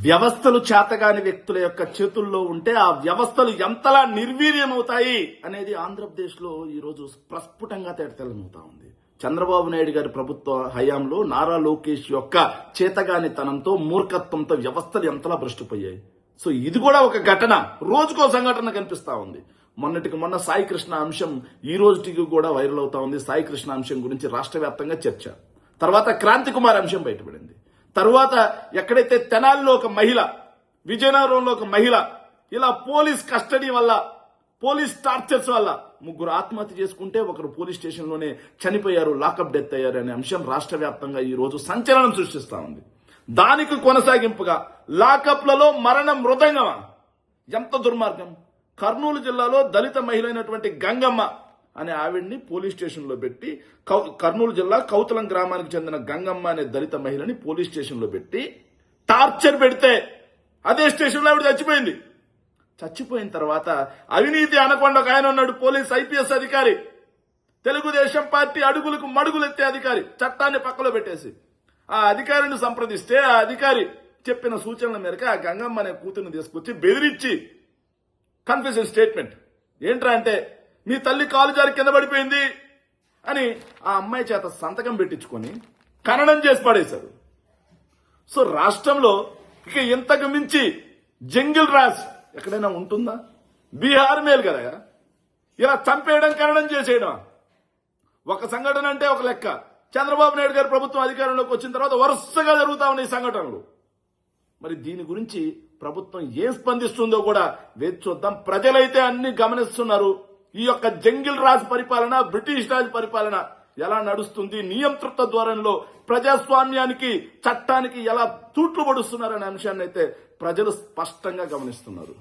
వ్యవస్థలు చేతగాని వ్యక్తుల యొక్క చేతుల్లో ఉంటే ఆ వ్యవస్థలు ఎంతలా నిర్వీర్యమవుతాయి అనేది ఆంధ్రప్రదేశ్ లో ఈ రోజు ప్రస్ఫుటంగా తేటతెల్లమవుతా ఉంది. చంద్రబాబు నాయుడు గారి ప్రభుత్వ హయాంలో నారా లోకేష్ యొక్క చేతగానితనంతో మూర్ఖత్వంతో వ్యవస్థలు ఎంతలా భ్రష్టుపోయాయి. సో ఇది కూడా ఒక ఘటన, రోజుకో సంఘటన కనిపిస్తా ఉంది. మొన్నటికి మొన్న సాయి కృష్ణ అంశం ఈ రోజుకి కూడా వైరల్ అవుతా ఉంది. సాయి కృష్ణ అంశం గురించి రాష్ట్ర వ్యాప్తంగా చర్చ. తర్వాత క్రాంతి కుమార్ అంశం బయటపడింది. తరువాత ఎక్కడైతే తెనాలిలో ఒక మహిళ, విజయనగరంలో ఒక మహిళ ఇలా పోలీస్ కస్టడీ వల్ల, పోలీస్ టార్చర్స్ వల్ల ముగ్గురు ఆత్మహత్య చేసుకుంటే ఒకరు పోలీస్ స్టేషన్ లోనే చనిపోయారు, లాకప్ డెత్ అయ్యారు అనే అంశం రాష్ట్ర వ్యాప్తంగా ఈ రోజు సంచలనం సృష్టిస్తా ఉంది. దానికి కొనసాగింపుగా లాకప్లలో మరణ మృదంగమా, ఎంత దుర్మార్గం. కర్నూలు జిల్లాలో దళిత మహిళ అయినటువంటి గంగమ్మ అనే ఆవిడ్ని పోలీస్ స్టేషన్ లో పెట్టి, కర్నూలు జిల్లా కౌతలం గ్రామానికి చెందిన గంగమ్మ అనే దళిత మహిళని పోలీస్ స్టేషన్ లో పెట్టి టార్చర్ పెడితే అదే స్టేషన్ లో ఆవిడ చచ్చిపోయింది. చచ్చిపోయిన తర్వాత అవినీతి అనకొండ ఒక ఆయన ఉన్నాడు, పోలీస్ ఐపీఎస్ అధికారి, తెలుగుదేశం పార్టీ అడుగులకు మడుగులెత్తే అధికారి, చట్టాన్ని పక్కలో పెట్టేసి ఆ అధికారిని సంప్రదిస్తే ఆ అధికారి చెప్పిన సూచనల మేరకు ఆ గంగమ్మ అనే కూతురుని తీసుకొచ్చి బెదిరించి కన్ఫెషన్ స్టేట్మెంట్ ఏంట్రా అంటే, మీ తల్లి కాలు జారి కింద పడిపోయింది అని ఆ అమ్మాయి చేత సంతకం పెట్టించుకొని ఖననం చేసి పడేశారు. సో రాష్ట్రంలో ఇక ఇంతకు మించి జంగిల్ రాజ్ ఎక్కడైనా ఉంటుందా? బీహార్ మేలు కదా ఇలా చంపేయడం, ఖననం చేసేయడం. ఒక సంఘటన అంటే ఒక లెక్క. చంద్రబాబు నాయుడు గారి ప్రభుత్వం అధికారంలోకి వచ్చిన తర్వాత వరుసగా జరుగుతా ఉన్నాయి సంఘటనలు. మరి దీని గురించి ప్రభుత్వం ఏం స్పందిస్తుందో కూడా వేచి చూద్దాం. ప్రజలైతే అన్ని గమనిస్తున్నారు. ఈ యొక్క జంగిల్ రాజ్ పరిపాలన, బ్రిటిష్ రాజ్ పరిపాలన ఎలా నడుస్తుంది, నియంతృత్వ ధోరణిలో ప్రజాస్వామ్యానికి, చట్టానికి ఎలా తూట్లు పడుస్తున్నారనే అంశాన్ని అయితే ప్రజలు స్పష్టంగా గమనిస్తున్నారు.